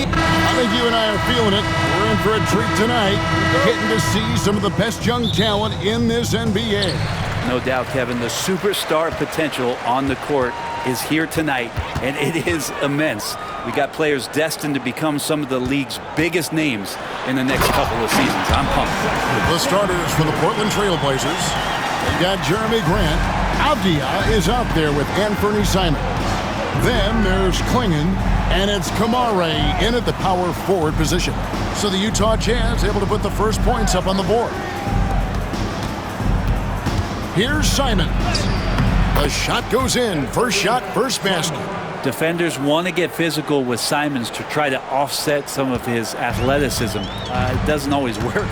NBA. I think you and I are feeling it. We're in for a treat tonight, getting to see some of the best young talent in this NBA. No doubt, Kevin, the superstar potential on the court is here tonight, and it is immense. We got players destined to become some of the league's biggest names in the next couple of seasons. I'm pumped. The starters for the Portland Trailblazers. They got Jeremy Grant. Avdia is out there with Anthony Simons. Then there's Klingon, and it's Kamare in at the power forward position. So the Utah Jazz able to put the first points up on the board. Here's Simons. The shot goes in. First shot, first basket. Defenders want to get physical with Simons to try to offset some of his athleticism. It doesn't always work.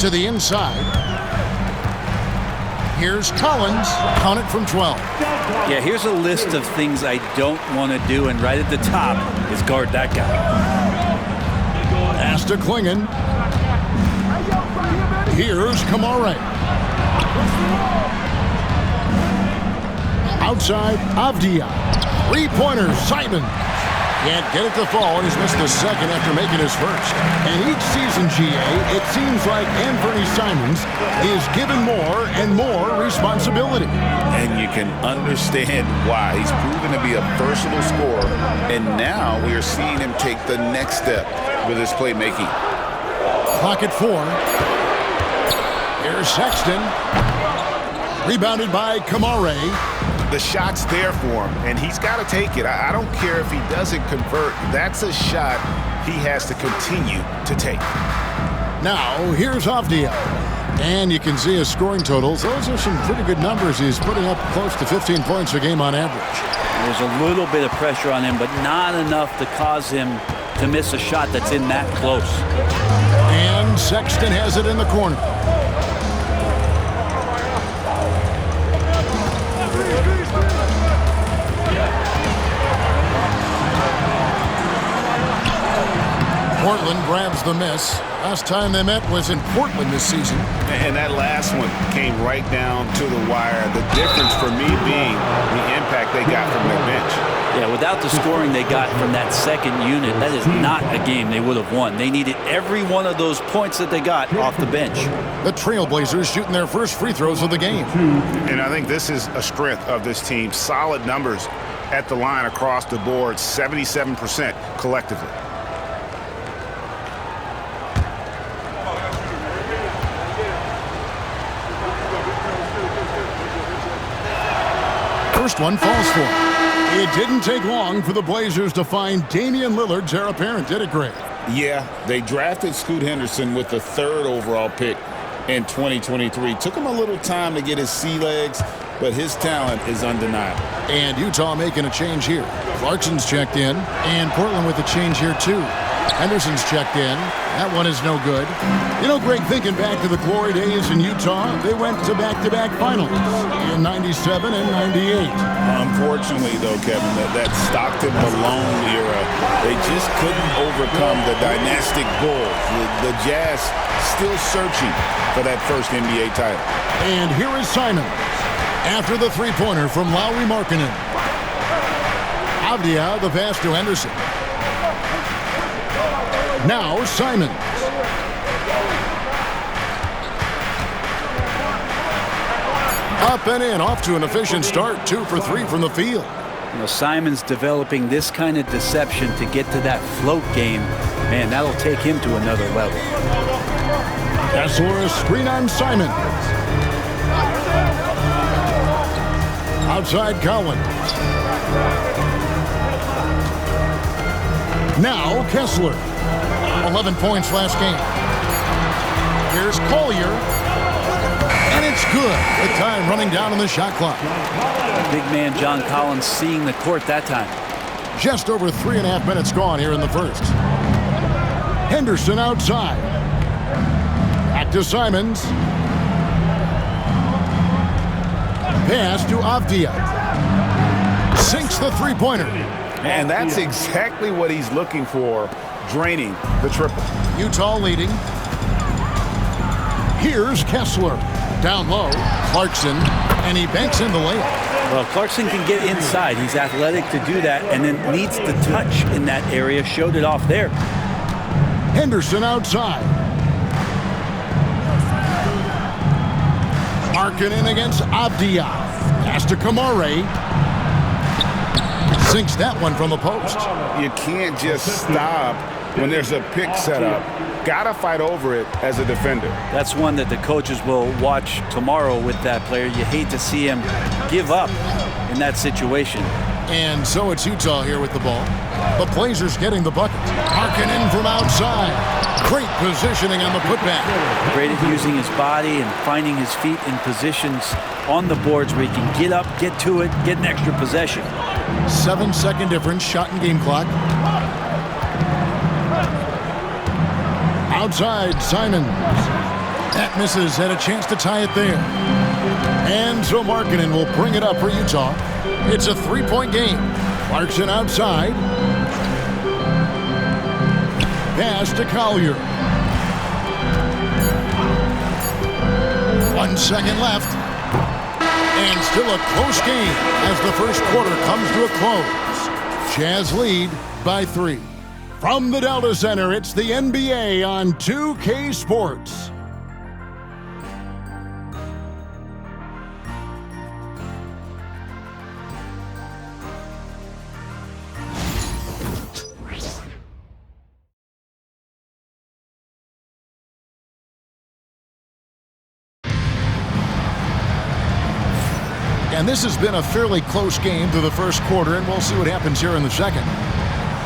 To the inside. Here's Collins. Count it from 12. Yeah, here's a list of things I don't want to do, and right at the top is guard that guy. Pass to Klingon. Here's Kamare. Outside, Avdia. Three-pointer, Simons. Can't get it to fall, and he's missed the second after making his first. And each season, GA, it seems like Anthony Simons is given more and more responsibility. And you can understand why. He's proven to be a versatile scorer, and now we are seeing him take the next step with his playmaking. Clock at 4. Here's Sexton. Rebounded by Kamare. The shot's there for him, and he's got to take it. I don't care if he doesn't convert. That's a shot he has to continue to take. Now, here's Avdia. And you can see his scoring totals. Those are some pretty good numbers. He's putting up close to 15 points a game on average. There's a little bit of pressure on him, but not enough to cause him to miss a shot that's in that close. And Sexton has it in the corner. Portland grabs the miss. Last time they met was in Portland this season. And that last one came right down to the wire. The difference for me being the impact they got from their bench. Yeah, without the scoring they got from that second unit, that is not a game they would have won. They needed every one of those points that they got off the bench. The Trailblazers shooting their first free throws of the game. And I think this is a strength of this team. Solid numbers at the line across the board, 77% collectively. First one falls for him. It didn't take long for the Blazers to find Damian Lillard's heir apparent, did it, Greg? Yeah, they drafted Scoot Henderson with the 3rd overall pick in 2023. Took him a little time to get his sea legs, but his talent is undeniable. And Utah making a change here. Clarkson's checked in, and Portland with a change here, too. Henderson's checked in. That one is no good. You know, Greg, thinking back to the glory days in Utah, they went to back-to-back finals in 97 and 98. Unfortunately, though, Kevin, that Stockton-Malone era, they just couldn't overcome the dynastic Bulls. The Jazz still searching for that first NBA title. And here is Simons after the three-pointer from Lauri Markkanen. Avdia, the pass to Henderson. Now Simons. Up and in, off to an efficient start. 2 for 3 from the field. You know, Simons developing this kind of deception to get to that float game. Man, that'll take him to another level. Kessler, a screen on Simons. Outside Collins. Now Kessler. 11 points last game. Here's Collier. And it's good. The time running down on the shot clock. Big man John Collins seeing the court that time. Just over 3.5 minutes gone here in the first. Henderson outside. Back to Simons. Pass to Avdia. Sinks the three-pointer. And that's exactly what he's looking for, draining the triple. Utah leading. Here's Kessler. Down low, Clarkson, and he banks in the layup. Well, Clarkson can get inside. He's athletic to do that, and then needs the touch in that area. Showed it off there. Henderson outside. Markkanen against Avdia. Pass to Kamare. Sinks that one from the post. You can't just stop when there's a pick set up. Gotta fight over it as a defender. That's one that the coaches will watch tomorrow with that player. You hate to see him give up in that situation. And so it's Utah here with the ball. The Blazers getting the bucket. Markkanen from outside. Great positioning on the putback. Great at using his body and finding his feet in positions on the boards where he can get up, get to it, get an extra possession. 7-second difference, shot and game clock. Outside, Simons. That misses, had a chance to tie it there. And so Markkanen will bring it up for Utah. It's a 3-point game. Clarkson outside. Pass to Collier. 1 second left. And still a close game as the first quarter comes to a close. Jazz lead by 3. From the Delta Center, it's the NBA on 2K Sports. And this has been a fairly close game through the first quarter, and we'll see what happens here in the second.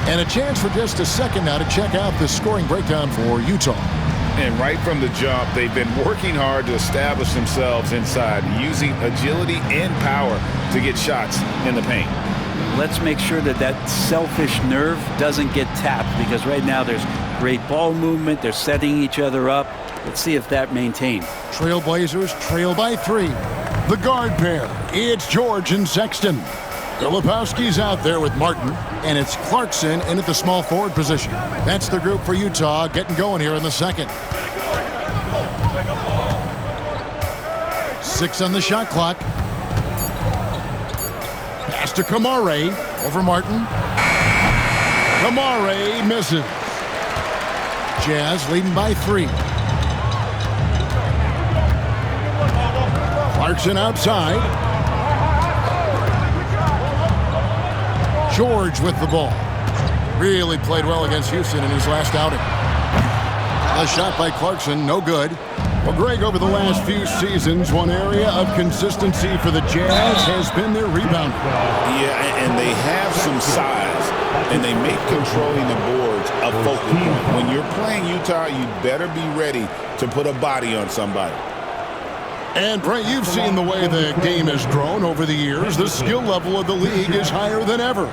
And a chance for just a second now to check out the scoring breakdown for Utah. And right from the jump, they've been working hard to establish themselves inside, using agility and power to get shots in the paint. Let's make sure that that selfish nerve doesn't get tapped, because right now there's great ball movement. They're setting each other up. Let's see if that maintains. Trailblazers trail by 3. The guard pair, it's George and Sexton. Filipowski's out there with Martin, and it's Clarkson in at the small forward position. That's the group for Utah getting going here in the second. 6 on the shot clock. Pass to Kamare over Martin. Kamare misses. Jazz leading by 3. Clarkson outside. George with the ball. Really played well against Houston in his last outing. A shot by Clarkson, no good. Well, Greg, over the last few seasons, one area of consistency for the Jazz has been their rebounding. Yeah, and they have some size, and they make controlling the boards a focal point. When you're playing Utah, you better be ready to put a body on somebody. And, Brent, you've seen the way the game has grown over the years. The skill level of the league is higher than ever.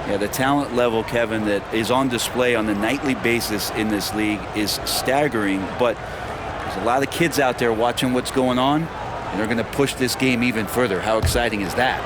Yeah, the talent level, Kevin, that is on display on a nightly basis in this league is staggering. But there's a lot of kids out there watching what's going on, and they're going to push this game even further. How exciting is that?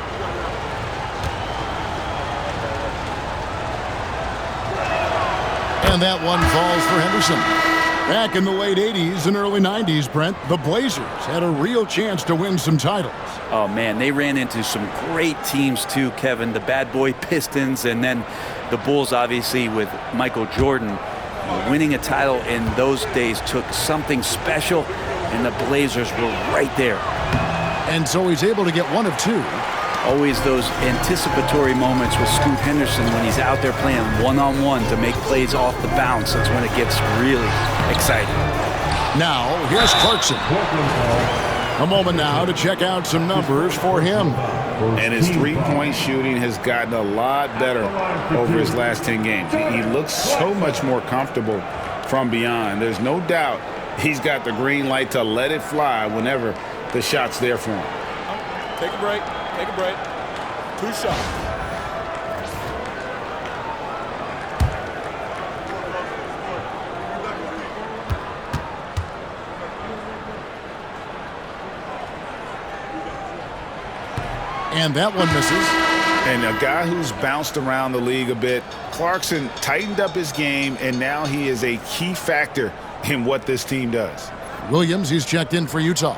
And that one falls for Henderson. Back in the late 80s and early 90s, Brent, the Blazers had a real chance to win some titles. Oh, man, they ran into some great teams, too, Kevin. The bad boy Pistons, and then the Bulls, obviously, with Michael Jordan. Winning a title in those days took something special, and the Blazers were right there. And so he's able to get one of 2. Always those anticipatory moments with Scoot Henderson when he's out there playing one-on-one to make plays off the bounce. That's when it gets really exciting. Now, here's Clarkson. A moment now to check out some numbers for him. And his three-point shooting has gotten a lot better over his last 10 games. He looks so much more comfortable from beyond. There's no doubt he's got the green light to let it fly whenever the shot's there for him. Take a break. Take a break. 2 shots. And that one misses. And a guy who's bounced around the league a bit, Clarkson tightened up his game, and now he is a key factor in what this team does. Williams, he's checked in for Utah.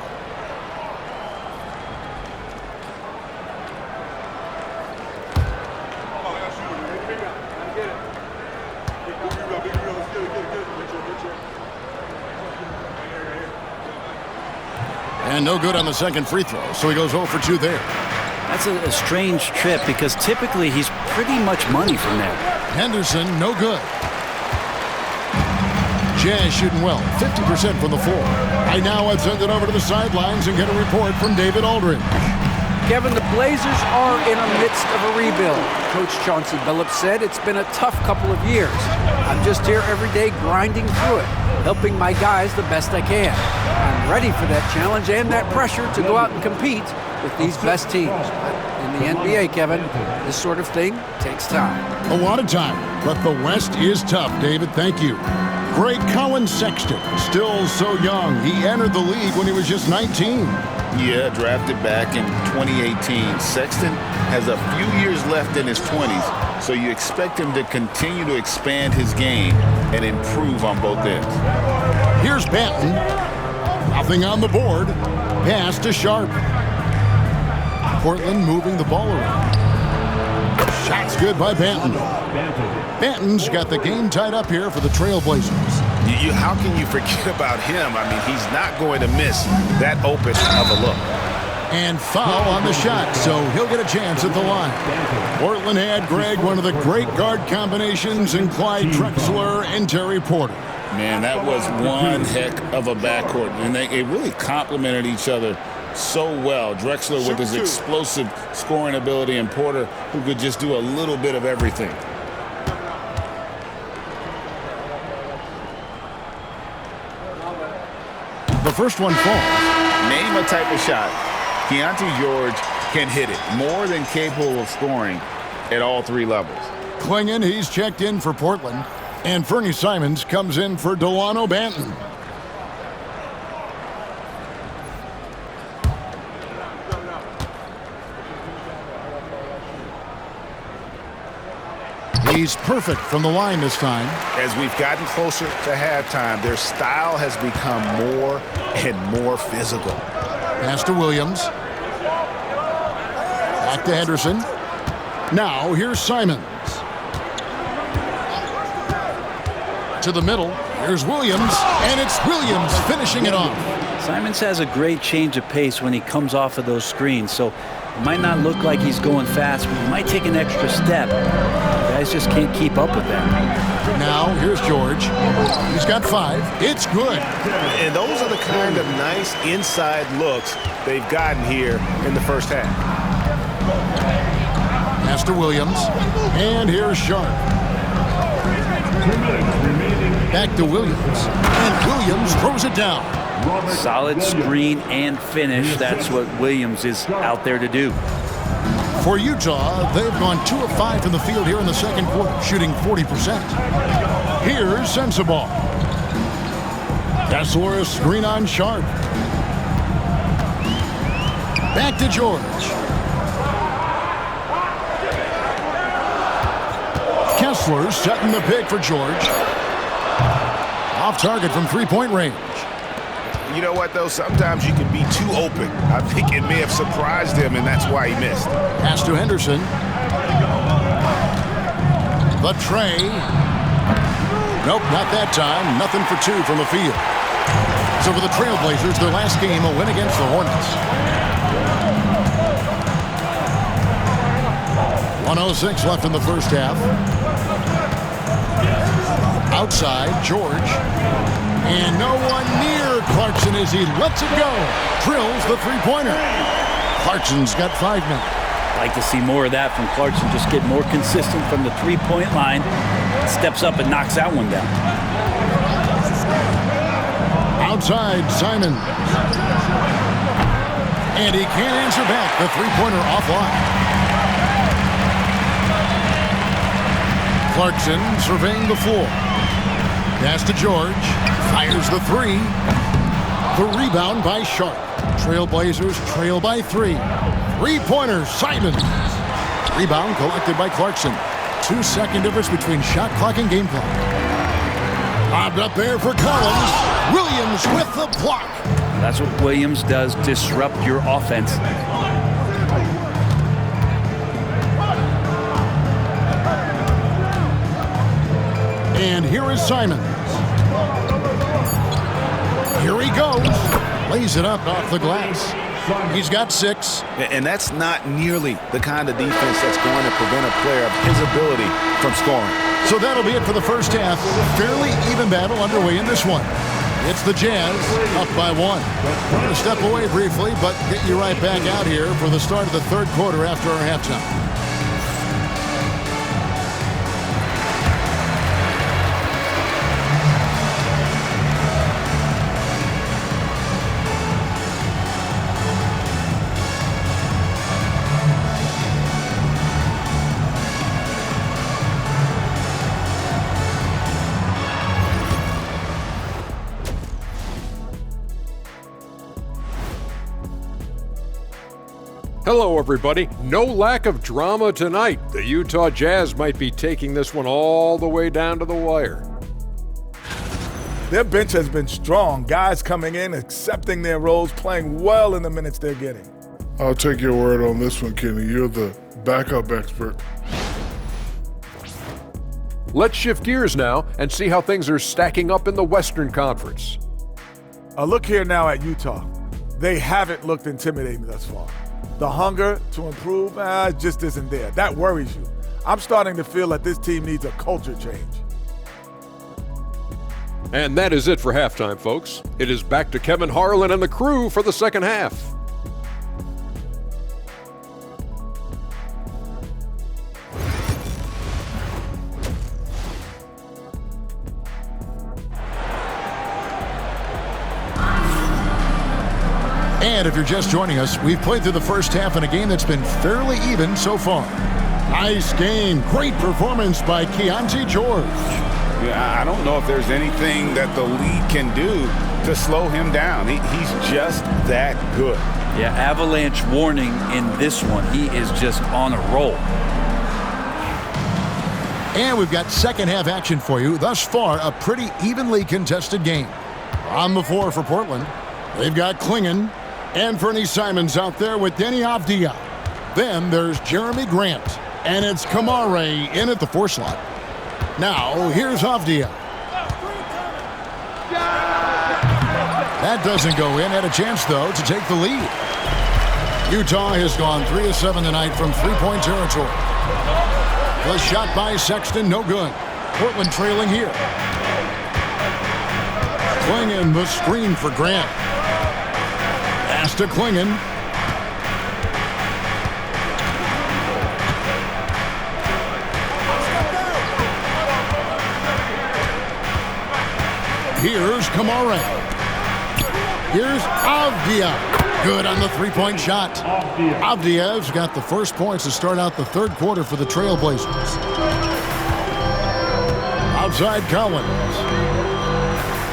And no good on the second free throw, so he goes 0 for 2 there. That's a strange trip because typically he's pretty much money from there. Henderson, no good. Jazz shooting well, 50% from the floor. Right now, let's send it over to the sidelines and get a report from David Aldridge. Kevin, the Blazers are in the midst of a rebuild. Coach Chauncey Billups said it's been a tough couple of years. I'm just here every day grinding through it, helping my guys the best I can. I'm ready for that challenge and that pressure to go out and compete with these best teams. In the NBA, Kevin, this sort of thing takes time. A lot of time, but the West is tough, David. Thank you. Greg Collins Sexton, still so young. He entered the league when he was just 19. Yeah, drafted back in 2018. Sexton has a few years left in his 20s, so you expect him to continue to expand his game and improve on both ends. Here's Banton. Nothing on the board. Pass to Sharp. Portland moving the ball around. Shot's good by Banton. Banton's got the game tied up here for the Trailblazers. How can you forget about him? I mean, he's not going to miss that open of a look. And foul on the shot, so he'll get a chance at the line. Portland had, Greg, one of the great guard combinations in Clyde Drexler and Terry Porter. Man, that was one heck of a backcourt, and they really complemented each other so well. Drexler with his explosive scoring ability, and Porter who could just do a little bit of everything. The first one falls. Name a type of shot Keontae George can hit it, more than capable of scoring at all three levels. Clingan, he's checked in for Portland. And Fernie Simons comes in for Delano Banton. He's perfect from the line this time. As we've gotten closer to halftime, their style has become more and more physical. Pass to Williams. Back to Henderson. Now here's Simons. To the middle. Here's Williams. And it's Williams finishing it off. Simons has a great change of pace when he comes off of those screens, so it might not look like he's going fast, but he might take an extra step. Guys just can't keep up with that. Now here's George. He's got 5. It's good. And those are the kind of nice inside looks they've gotten here in the first half. Pass to Williams. And here's Sharp. Back to Williams. And Williams throws it down. Solid screen and finish. That's what Williams is out there to do. For Utah, they've gone 2 of 5 from the field here in the second quarter, shooting 40%. Here's Sensabaugh. Kessler, screen on Sharp. Back to George. Kessler setting the pick for George. Off target from three-point range. You know what, though? Sometimes you can be too open. I think it may have surprised him, and that's why he missed. Pass to Henderson. The tray. Nope, not that time. Nothing for 2 from the field. So for the Trailblazers, their last game, a win against the Hornets. 1:06 left in the first half. Outside, George. And no one near Clarkson as he lets it go. Drills the three-pointer. Clarkson's got 5 now. Like to see more of that from Clarkson. Just get more consistent from the three-point line. Steps up and knocks that one down. Outside, Simon. And he can't answer back. The three-pointer offline. Clarkson surveying the floor. Pass to George. Fires the 3. The rebound by Sharp. Trailblazers trail by 3. Three-pointer, Simons. Rebound collected by Clarkson. 2-second difference between shot clock and game clock. Lobbed up there for Collins. Williams with the block. That's what Williams does, disrupt your offense. And here is Simons. Here he goes. lays it up off the glass. He's got 6. And that's not nearly the kind of defense that's going to prevent a player of his ability from scoring. So that'll be it for the first half. Fairly even battle underway in this one. It's the Jazz up by 1. We're going to step away briefly, but get you right back out here for the start of the third quarter after our halftime. Hello, everybody. No lack of drama tonight. The Utah Jazz might be taking this one all the way down to the wire. Their bench has been strong. Guys coming in, accepting their roles, playing well in the minutes they're getting. I'll take your word on this one, Kenny. You're the backup expert. Let's shift gears now and see how things are stacking up in the Western Conference. A look here now at Utah. They haven't looked intimidating thus far. The hunger to improve just isn't there. That worries you. I'm starting to feel that this team needs a culture change. And that is it for halftime, folks. It is back to Kevin Harlan and the crew for the second half. And if you're just joining us, we've played through the first half in a game that's been fairly even so far. Nice game. Great performance by Keontae George. Yeah, I don't know if there's anything that the league can do to slow him down. He's just that good. Yeah, avalanche warning in this one. He is just on a roll. And we've got second half action for you. Thus far, a pretty evenly contested game. On the floor for Portland, they've got Klingon and Fernie Simons out there with Denny Avdia. Then there's Jeremy Grant, and it's Kamare in at the 4 slot. Now, here's Avdia. That doesn't go in. Had a chance, though, to take the lead. Utah has gone 3 of 7 tonight from three-point territory. The shot by Sexton, no good. Portland trailing here. Klingon, the screen for Grant. Pass to Klingon. Here's Kamare. Here's Avdia. Good on the three-point shot. Avdia's got the first points to start out the third quarter for the Trailblazers. Outside Collins.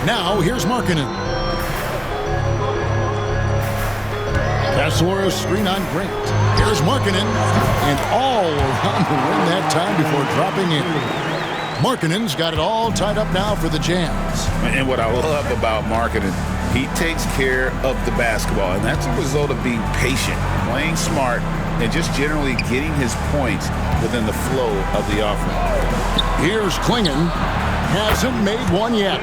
Now here's Markkanen. Kessler, a screen on Grant. Here's Markkanen, and all around the rim that time before dropping in. Markkanen's got it all tied up now for the Jazz. And what I love about Markkanen, he takes care of the basketball, and that's a result of being patient, playing smart, and just generally getting his points within the flow of the offense. Here's Klingon. Hasn't made one yet.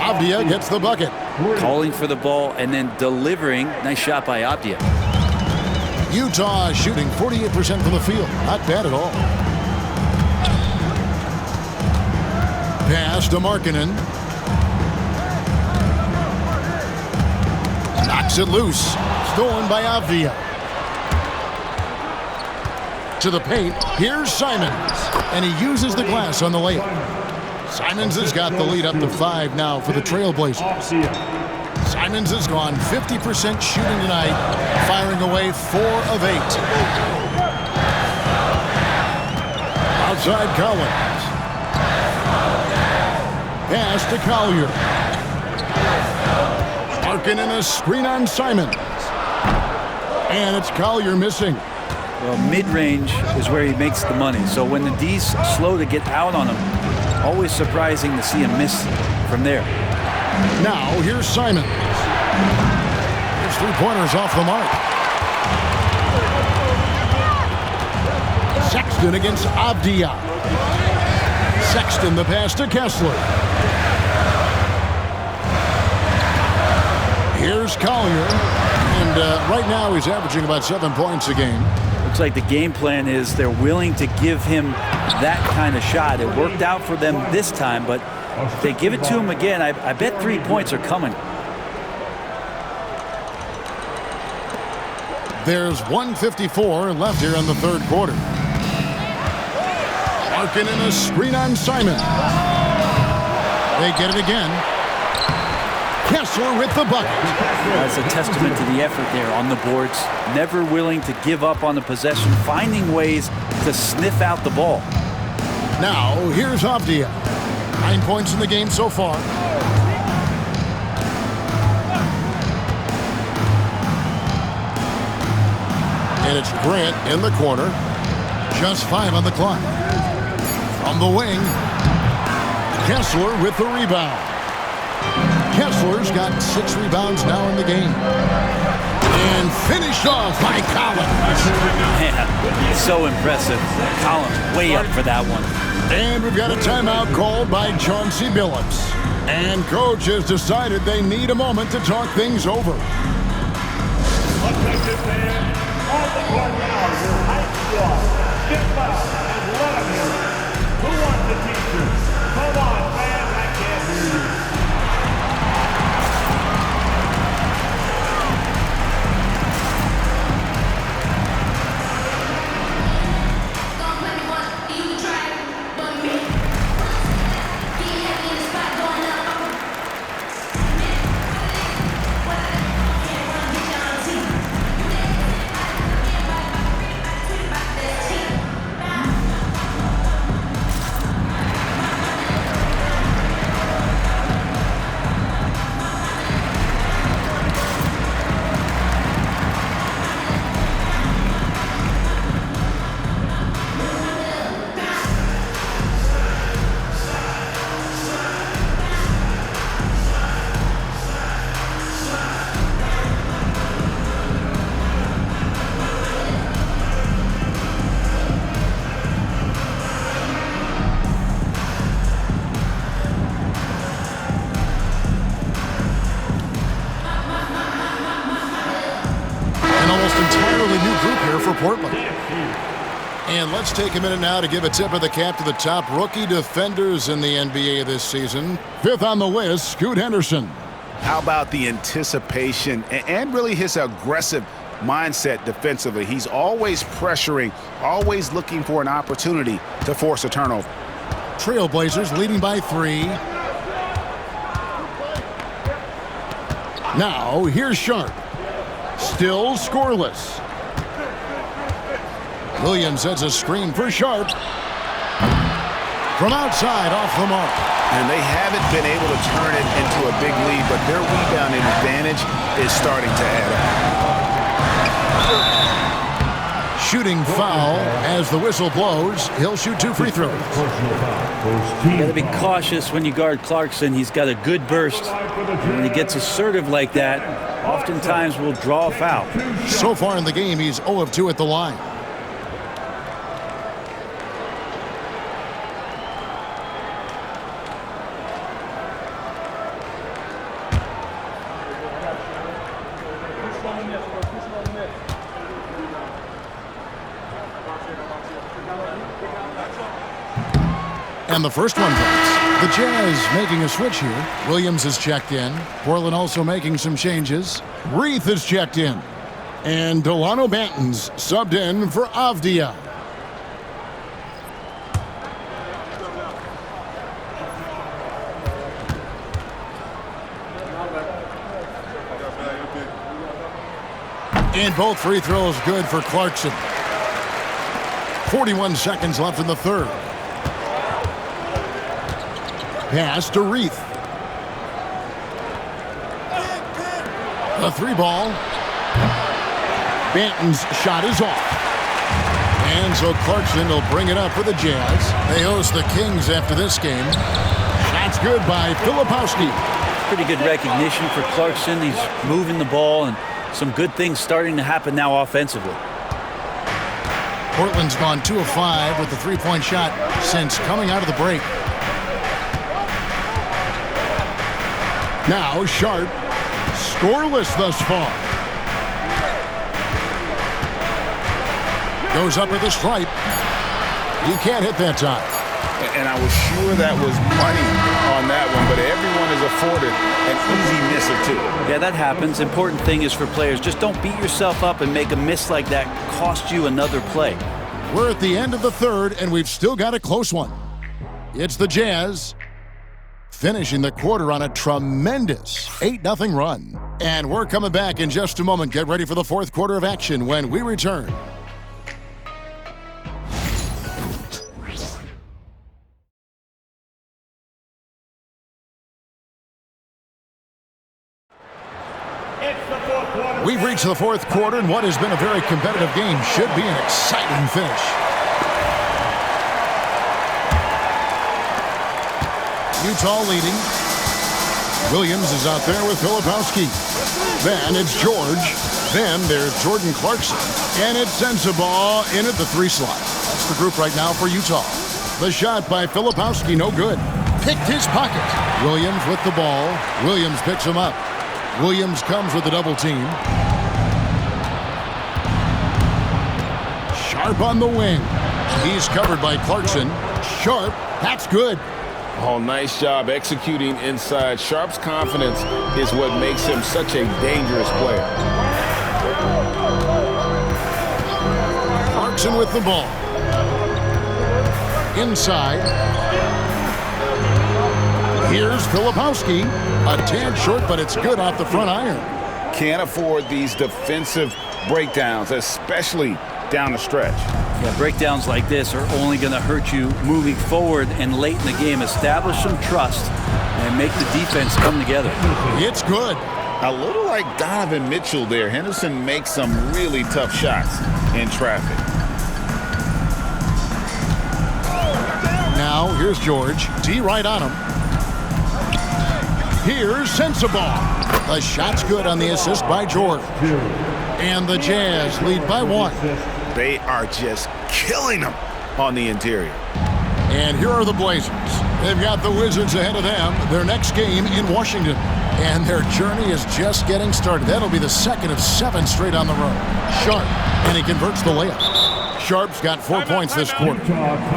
Avdia gets the bucket. Calling for the ball and then delivering. Nice shot by Avdia. Utah shooting 48% from the field. Not bad at all. Pass to Markkanen. Knocks it loose. Stolen by Avdia. To the paint. Here's Simons. And he uses the glass on the layup. Simons has got the lead up to 5 now for the Trailblazers. Simons has gone 50% shooting tonight, firing away 4 of 8. Outside Collins. Pass to Collier. Markkanen a screen on Simons. And it's Collier missing. Well, mid-range is where he makes the money. So when the D's slow to get out on him, always surprising to see him miss from there. Now, here's Simons. His three-pointers off the mark. Sexton against Avdia. Sexton the pass to Kessler. Here's Collier. And right now he's averaging about 7 points a game. Looks like the game plan is they're willing to give him that kind of shot. It worked out for them this time, but if they give it to him again, I bet 3 points are coming. There's 1:54 left here in the third quarter. Larkin in a screen on Simon. They get it again. Kessler with the bucket. That's a testament to the effort there on the boards. Never willing to give up on the possession, finding ways to sniff out the ball. Now, here's Avdia. 9 points in the game so far. And it's Grant in the corner. Just 5 on the clock. From the wing, Kessler with the rebound. Kessler's got 6 rebounds now in the game. And finished off by Collins. Man, so impressive. Collins way up for that one. And we've got a timeout called by Chauncey Billups. And coach has decided they need a moment to talk things over. Attention fans, on the court now, your high squad. Step up and let them hear it. Who wants the teacher? Come on, fans, I can't hear you. Portland. And let's take a minute now to give a tip of the cap to the top rookie defenders in the NBA this season. 5th on the list, Scoot Henderson. How about the anticipation and really his aggressive mindset defensively? He's always pressuring, always looking for an opportunity to force a turnover. Trailblazers leading by 3. Now, here's Sharp. Still scoreless. Williams sets a screen for Sharp. From outside, off the mark. And they haven't been able to turn it into a big lead, but their rebounding advantage is starting to add up. Shooting foul as the whistle blows. He'll shoot 2 free throws. You got to be cautious when you guard Clarkson. He's got a good burst. When he gets assertive like that, oftentimes will draw a foul. So far in the game, he's 0 of 2 at the line. And the first one goes. The Jazz making a switch here. Williams has checked in. Portland also making some changes. Reith has checked in. And Delano Banton's subbed in for Avdia. And both free throws good for Clarkson. 41 seconds left in the third. Pass to Reith. The 3-ball. Banton's shot is off. And so Clarkson will bring it up for the Jazz. They host the Kings after this game. Shot's good by Filipowski. Pretty good recognition for Clarkson. He's moving the ball and some good things starting to happen now offensively. Portland's gone 2 of 5 with the 3-point shot since coming out of the break. Now Sharp Scoreless thus far. Goes up with a stripe. He can't hit that time. And I was sure that was money on that one, but everyone is afforded an easy miss or two. Yeah, that happens. Important thing is for players, just don't beat yourself up and make a miss like that cost you another play. We're at the end of the third, and we've still got a close one. It's the Jazz finishing the quarter on a tremendous 8-0 run. And we're coming back in just a moment. Get ready for the fourth quarter of action when we return. We've reached the fourth quarter, and what has been a very competitive game should be an exciting finish. Utah leading. Williams is out there with Filipowski. Then it's George. Then there's Jordan Clarkson. And it's Sensabaugh in at the 3 slot. That's the group right now for Utah. The shot by Filipowski, no good. Picked his pocket. Williams with the ball. Williams picks him up. Williams comes with a double team. Sharp on the wing. He's covered by Clarkson. Sharp, that's good. Oh, nice job executing inside. Sharp's confidence is what makes him such a dangerous player. Clarkson with the ball. Inside. Here's Filipowski. A tad short, but it's good off the front iron. Can't afford these defensive breakdowns, especially down the stretch. Yeah, breakdowns like this are only going to hurt you moving forward and late in the game. Establish some trust and make the defense come together. It's good. A little like Donovan Mitchell there. Henderson makes some really tough shots in traffic. Now, here's George. D right on him. Here's Sensabaugh. The shot's good on the assist by George. And the Jazz lead by 1. They are just killing them on the interior. And here are the Blazers. They've got the Wizards ahead of them. Their next game in Washington. And their journey is just getting started. That'll be the second of 7 straight on the road. Sharp, and he converts the layup. Sharp's got 4 points this quarter.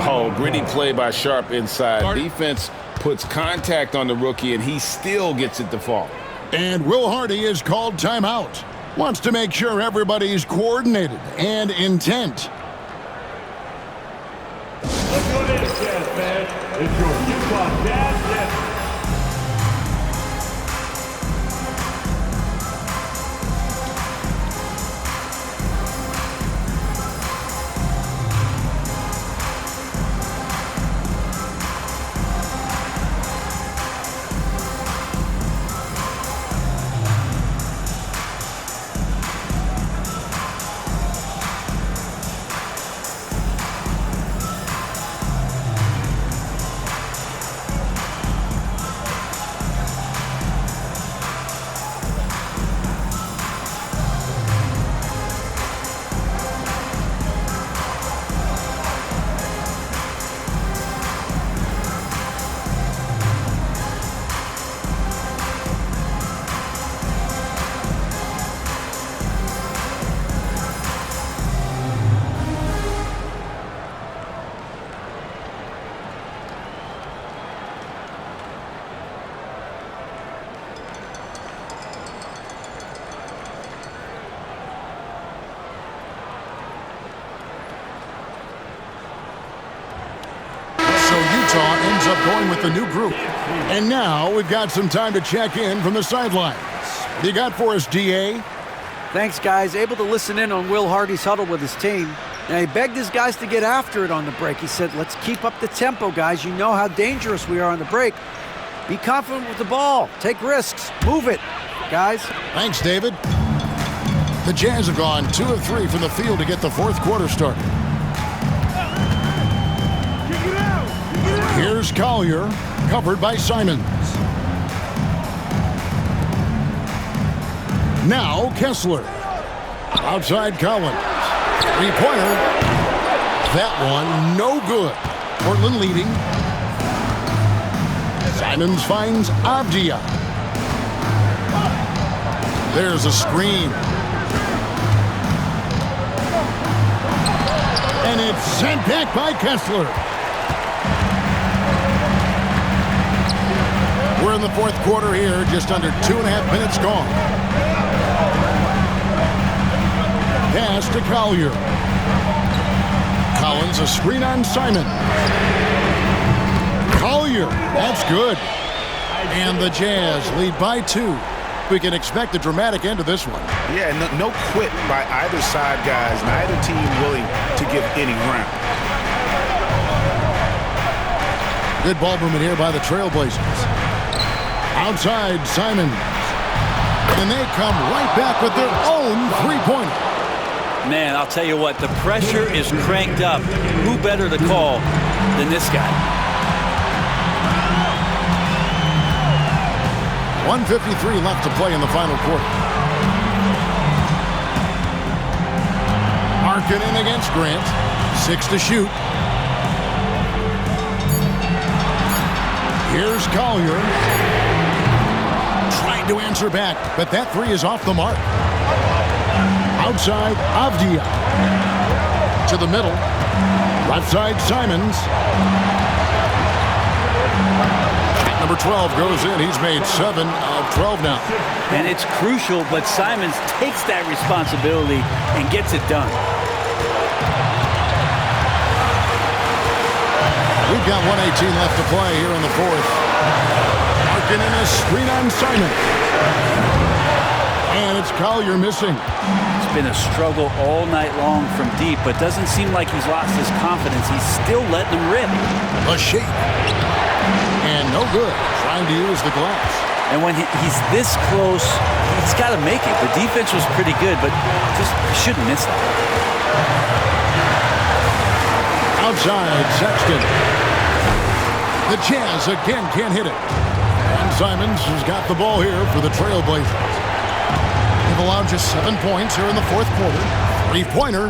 Oh, gritty play by Sharp inside. Defense puts contact on the rookie, and he still gets it to fall. And Will Hardy is called timeout. Wants to make sure everybody's coordinated and intent. Look who it is, Jazz fans. It's your Utah Jazz. Utah ends up going with the new group. And now we've got some time to check in from the sidelines. You got for us, DA? Thanks, guys. Able to listen in on Will Hardy's huddle with his team. Now, he begged his guys to get after it on the break. He said, let's keep up the tempo, guys. You know how dangerous we are on the break. Be confident with the ball. Take risks. Move it, guys. Thanks, David. The Jazz have gone 2 of 3 from the field to get the fourth quarter started. Here's Collier, covered by Simons. Now Kessler. Outside Collins. Three-pointer. That one, no good. Portland leading. Simons finds Avdia. There's a screen. And it's sent back by Kessler. We're in the fourth quarter here, just under 2.5 minutes gone. Pass to Collier. Collins, a screen on Simon. Collier, that's good. And the Jazz lead by 2. We can expect a dramatic end to this one. Yeah, no quit by either side, guys. Neither team willing to give any ground. Good ball movement here by the Trailblazers. Outside, Simons. And they come right back with their own three-pointer. Man, I'll tell you what, the pressure is cranked up. Who better to call than this guy? 1:53 left to play in the final quarter. Markkanen against Grant. 6 to shoot. Here's Collier. Trying to answer back, but that three is off the mark. Outside, Avdia. To the middle. Left side, Simons. Shot number 12 goes in. He's made 7 of 12 now. And it's crucial, but Simons takes that responsibility and gets it done. We've got 1:18 left to play here in the fourth. Markkanen a screen on Simon. And it's Collier missing. It's been a struggle all night long from deep, but doesn't seem like he's lost his confidence. He's still letting them rip. A shake. And no good. Trying to use the glass. And when he's this close, he's got to make it. The defense was pretty good, but just shouldn't miss that. Outside, Sexton. The Jazz again can't hit it. And Simons has got the ball here for the Trailblazers. They've allowed just 7 points here in the fourth quarter. Three-pointer.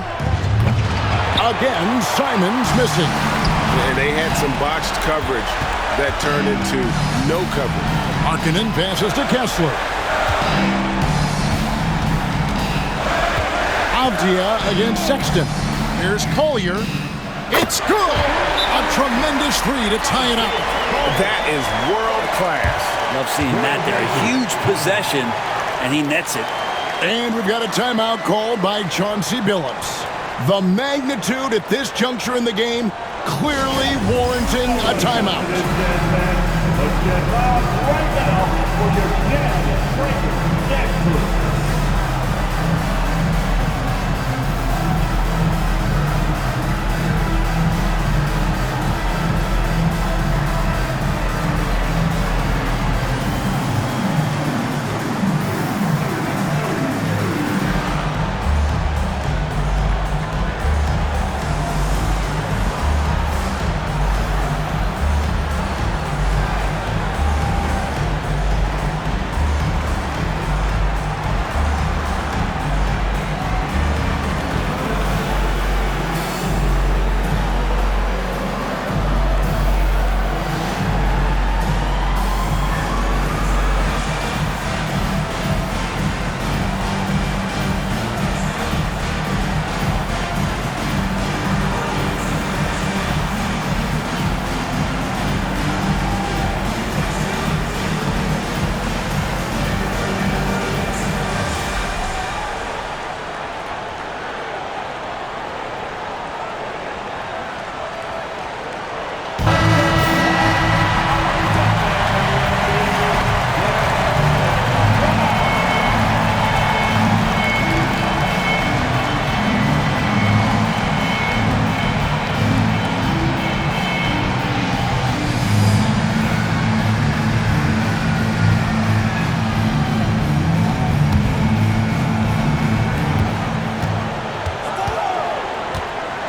Again, Simons missing. And they had some botched coverage that turned into no coverage. Markkanen passes to Kessler. Avdia against Sexton. Here's Collier. It's good! A tremendous three to tie it up. That is world class. Love seeing that there. A huge possession, and he nets it. And we've got a timeout called by Chauncey Billups. The magnitude at this juncture in the game clearly warranting a timeout. Let's get off right now for your Jazz Breakers next group.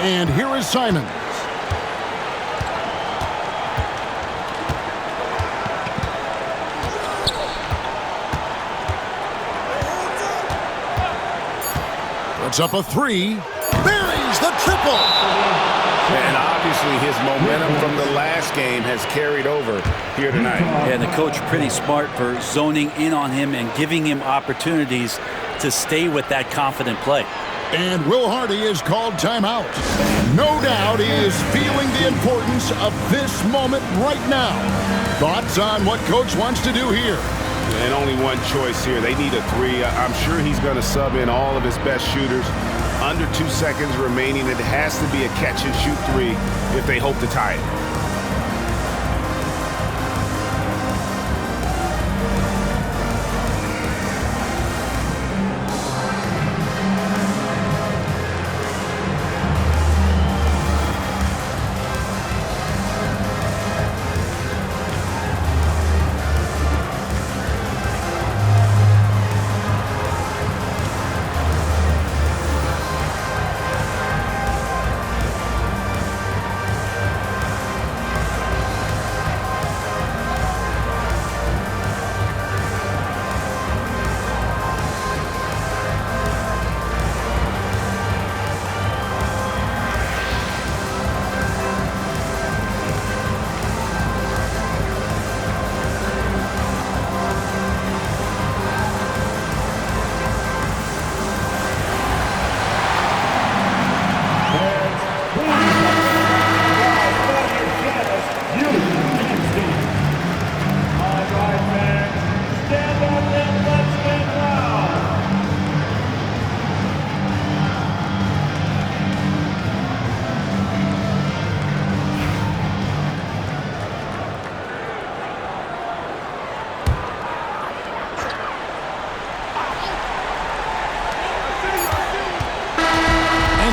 And here is Simons. Puts up a three. Buries the triple. And obviously Obviously, his momentum from the last game has carried over here tonight. And the coach pretty smart for zoning in on him and giving him opportunities to stay with that confident play. And Will Hardy is called timeout. No doubt he is feeling the importance of this moment right now. Thoughts on what coach wants to do here? And only one choice here. They need a three. I'm sure he's going to sub in all of his best shooters. Under 2 seconds remaining. It has to be a catch-and-shoot three if they hope to tie it.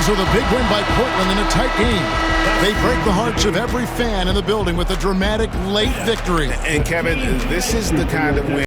So the big win by Portland in a tight game. They break the hearts of every fan in the building with a dramatic late victory. And Kevin, this is the kind of win